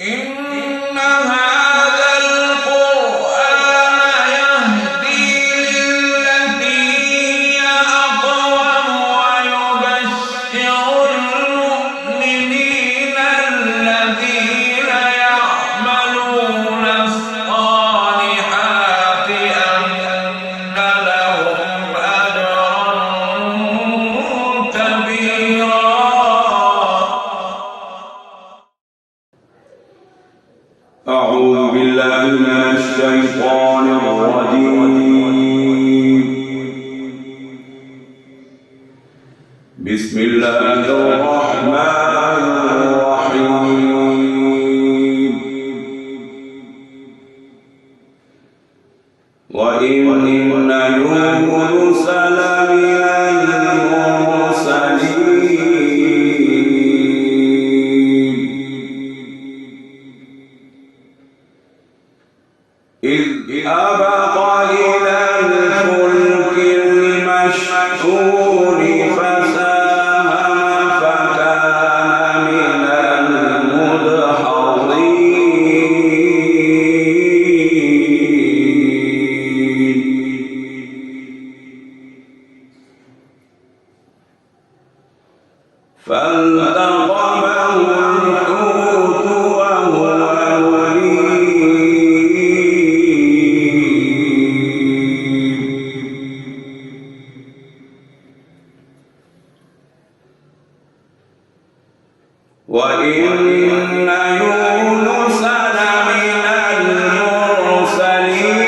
إن هذا القرآن يهدي للتي هي أقوم ويبشر المؤمنين الذين يعملون الصالحات أن لهم أجرا كبيرا. أعوذ بالله من الشيطان الرجيم. بسم الله الرحمن الرحيم. وإن يونس لمن المرسلين إذ أبق إلى الفلك المشحون فساهم فكان من المدحضين فالتقمه الحوت وهو وإن يونس لمن المرسلين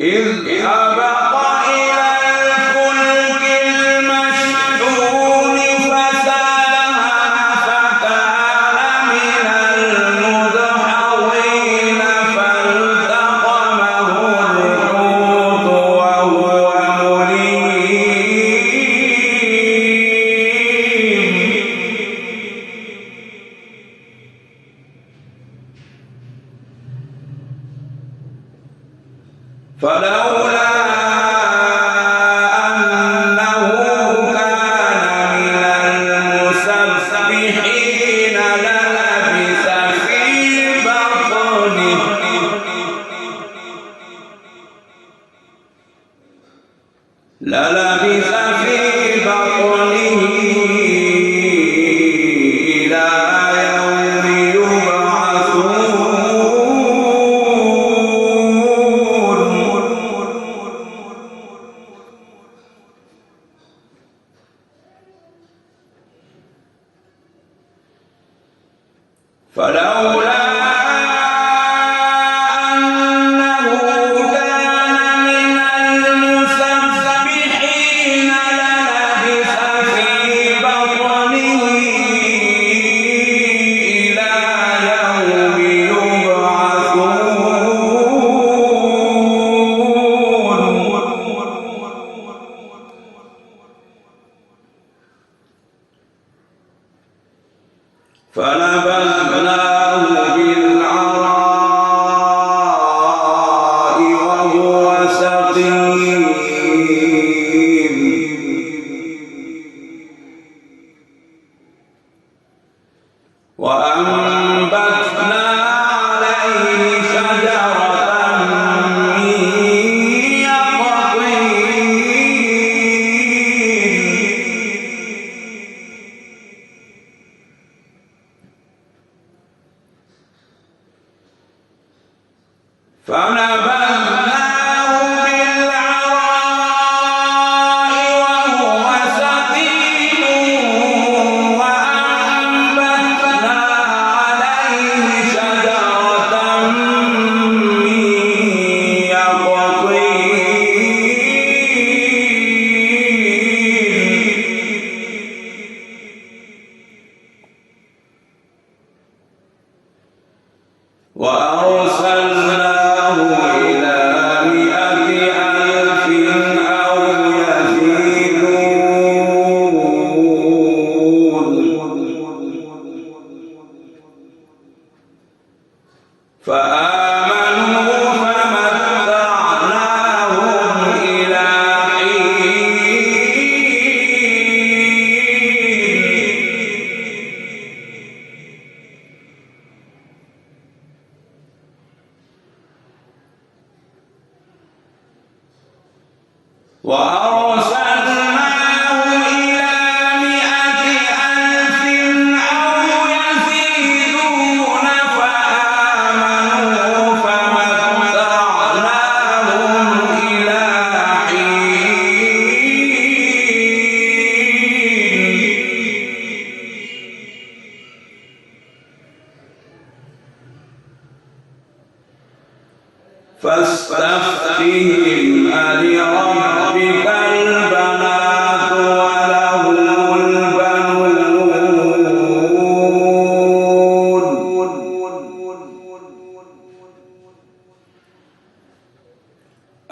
إذ أبق إلى الفلك المشحون فساهم فكان من المدحضين فالتقمه الحوت وهو مليم فلولا أنه كان من المسبحين للبث في بطنه إلى يوم فلولا أنه كان من المسبحين للبث في بطنه إلى يوم يبعثون فنبذناه بالعراء وهو سقيم وأنبتنا عليه شجرة من يقطين فنبذناه بالعراء وهو سقيم وأنبتنا عليه شجرة من يقطين وأرسلناه إلى 100,000 أو يزيدون فآمنوا فمتعناهم فاستفتهم ألربك البنات ولهم البنون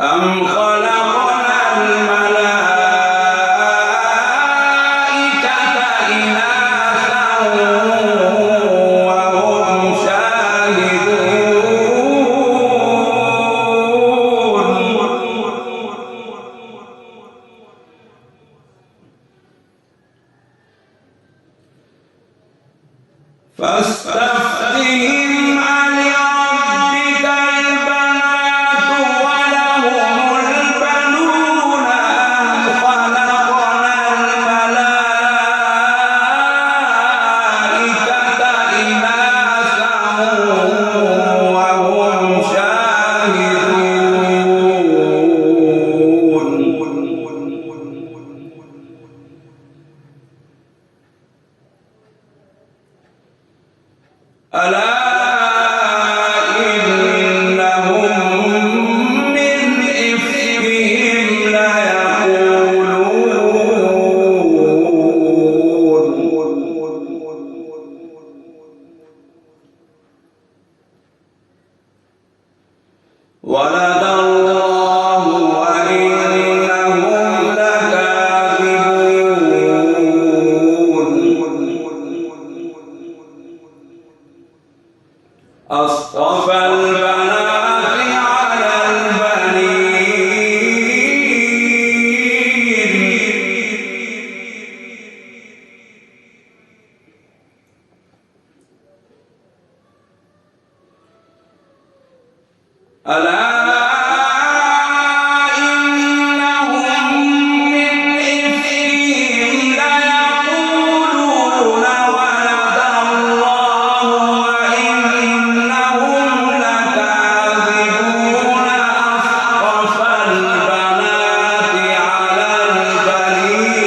أم خلقنا الملائكة إناثا وهم شاهدون فاستفتهم ألربك البنات ولهم البنون أم خلقنا الملائكة إناثا وهم شاهدون ألا إنهم من إفكهم ليقولون ولد الله وإنهم لكاذبون أصطفى البنات على البنين ألا إنهم من إفكهم ليقولون ولد الله وإنهم لكاذبون أصطفى البنات على البنين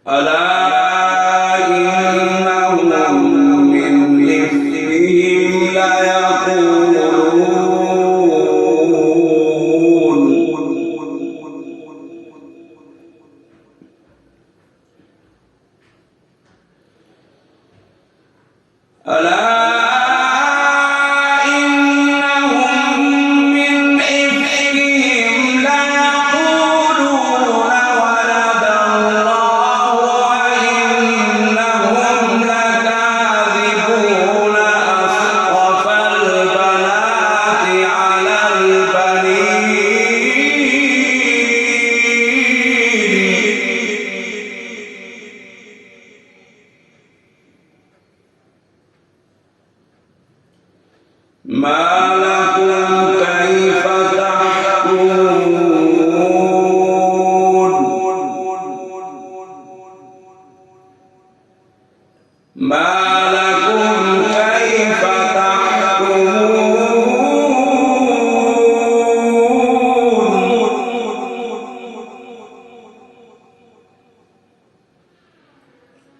ألا إنهم من إفكهم ليقولون ألا إنهم من إفكهم ليقولون ولد الله وإنهم لكاذبون أصطفى البنات على البنين ما لكم كيف تحكمون ما لكم كيف تحكمون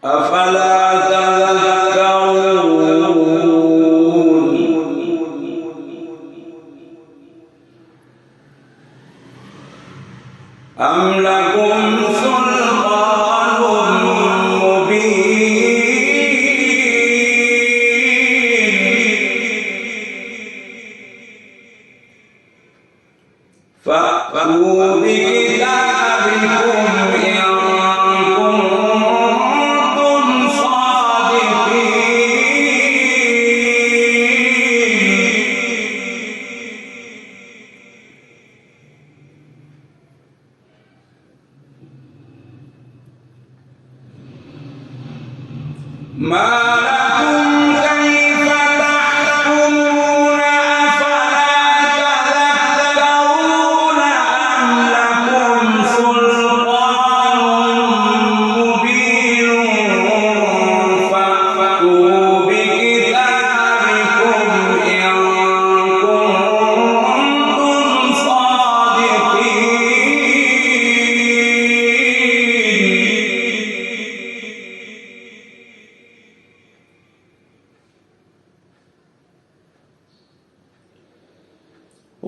أفلا تذكرون أم لكم سلطان مبين فأتوا بكتابكم إن كنتم صادقين ما لكم كيف تحكمون أفلا تذكرون أم لكم سلطان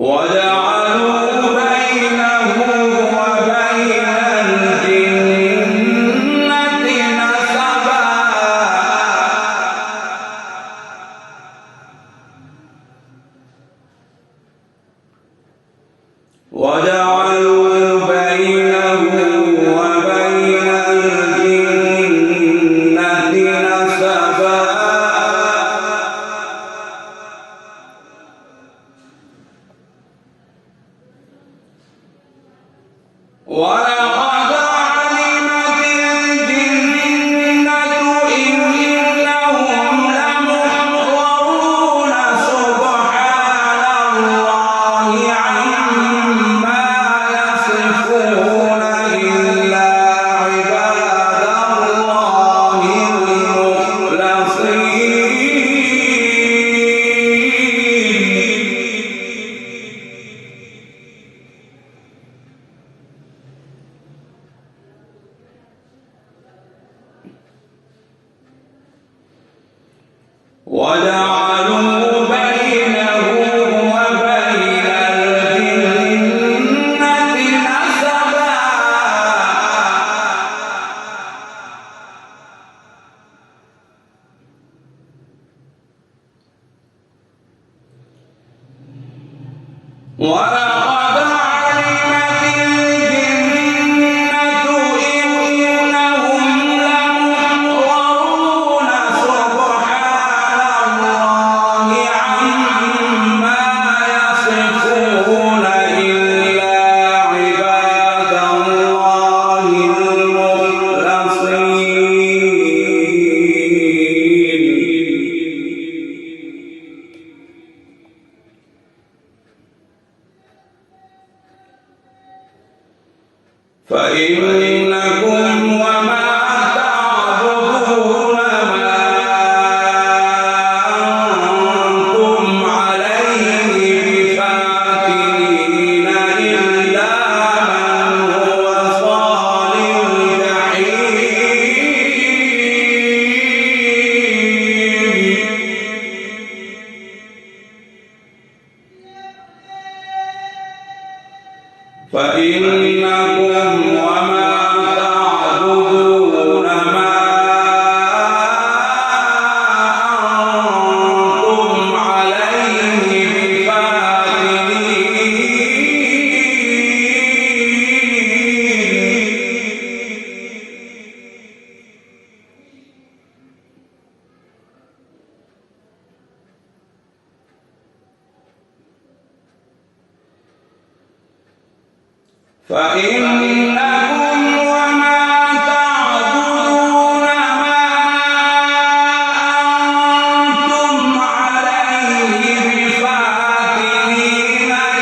وجعلوا بينه وبين الجنة نسبا وجعلوا بينه وبين الجنة نسبا ولقد علمت الجنة إنهم لمحضرون سبحان الله عما يصفون إلا عباد الله المخلصين وجعلوا بينه وبين الجنة نسبا ولقد علمت الجنة إنهم لمحضرون سبحان الله عما يصفون إلا عباد الله المخلصين فإنكم وما تعبدون ما أنتم عليه بفاتنين إلا من هو صال الجحيم فإنكم وما تعبدون ما أنتم عليه بفاتنين فإنكم وما تعبدون ما أنتم عليه بفاتنين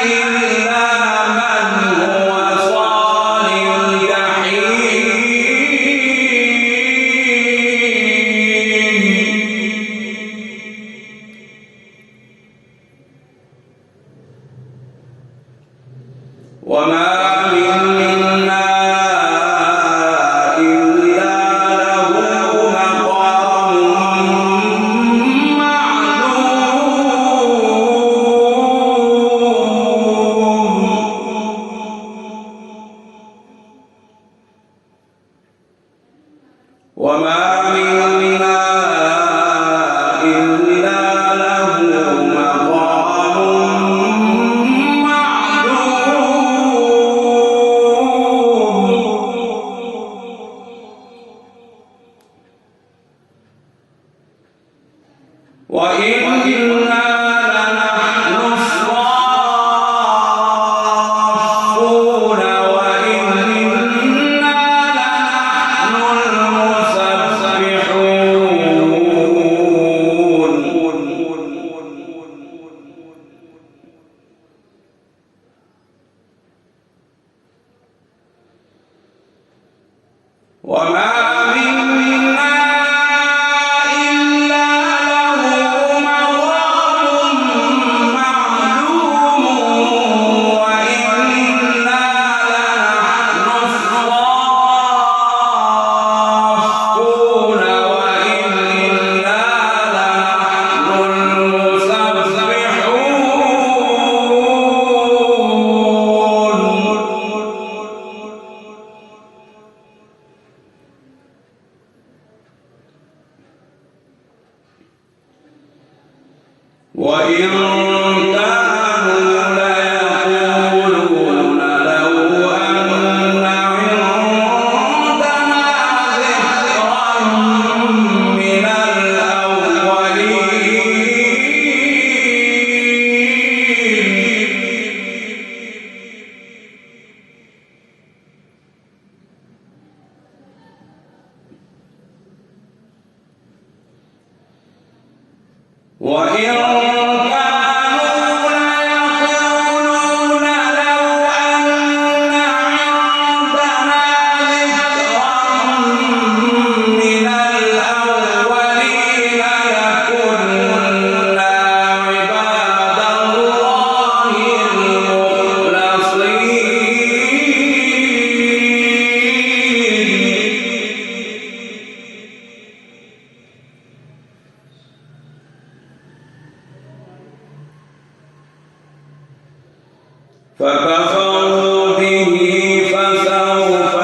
إلا من هو صال الجحيم وما منا إلا له مقام معلوم وما منا إلا له مقام وإنا لنحن الصافون وإنا لنحن المسبحون وما منا إلا له مقام معلوم وإنا لنحن الصافون وإنا لنحن المسبحون فكفروا به فسوف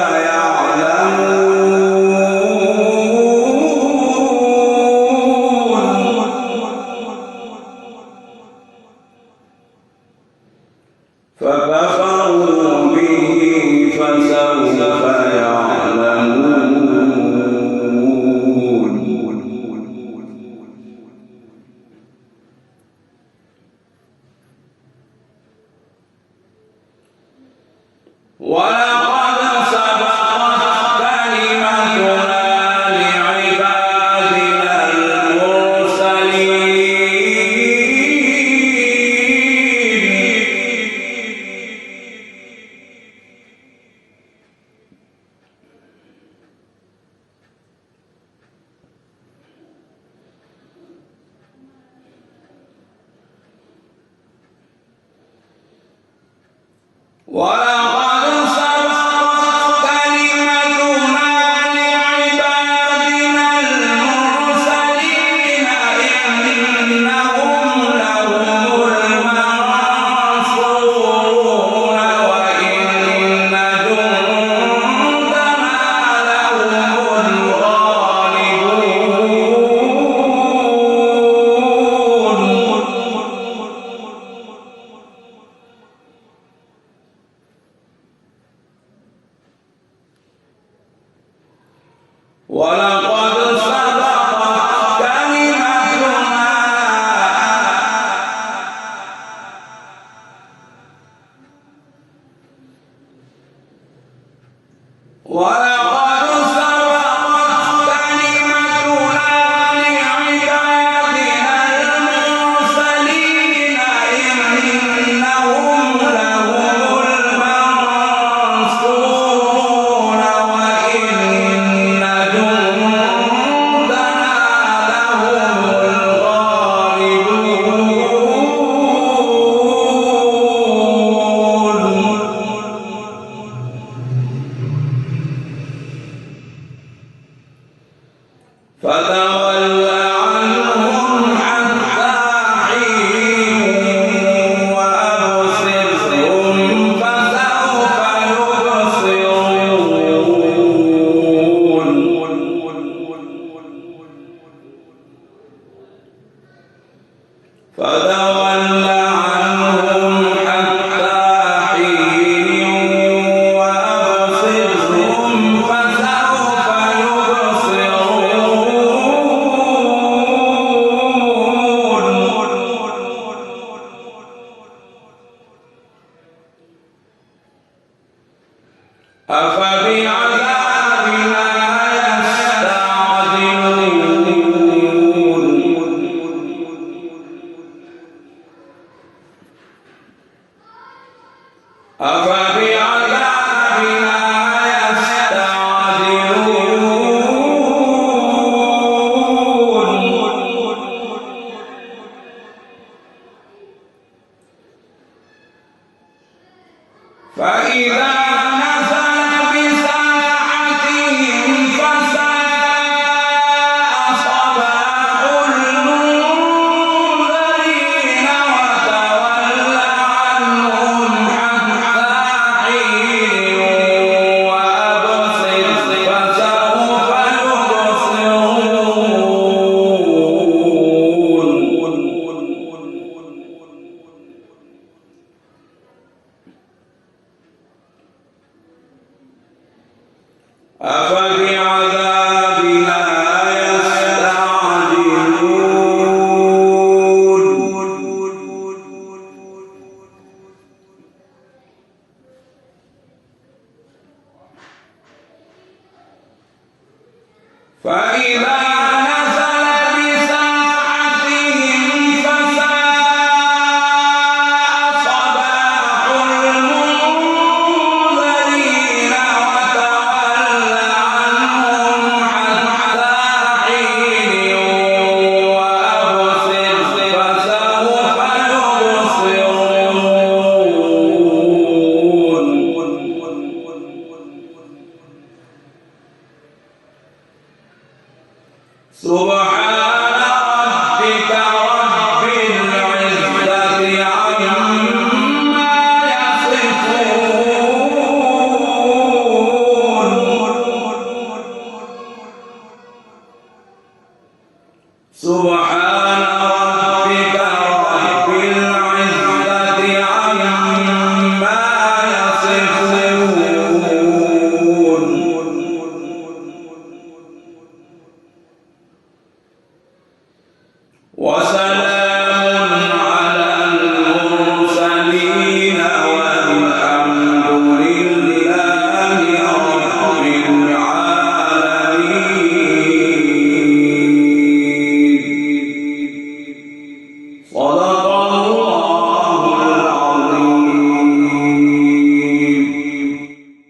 ولقد سبقت كلمتنا لعبادنا فإذا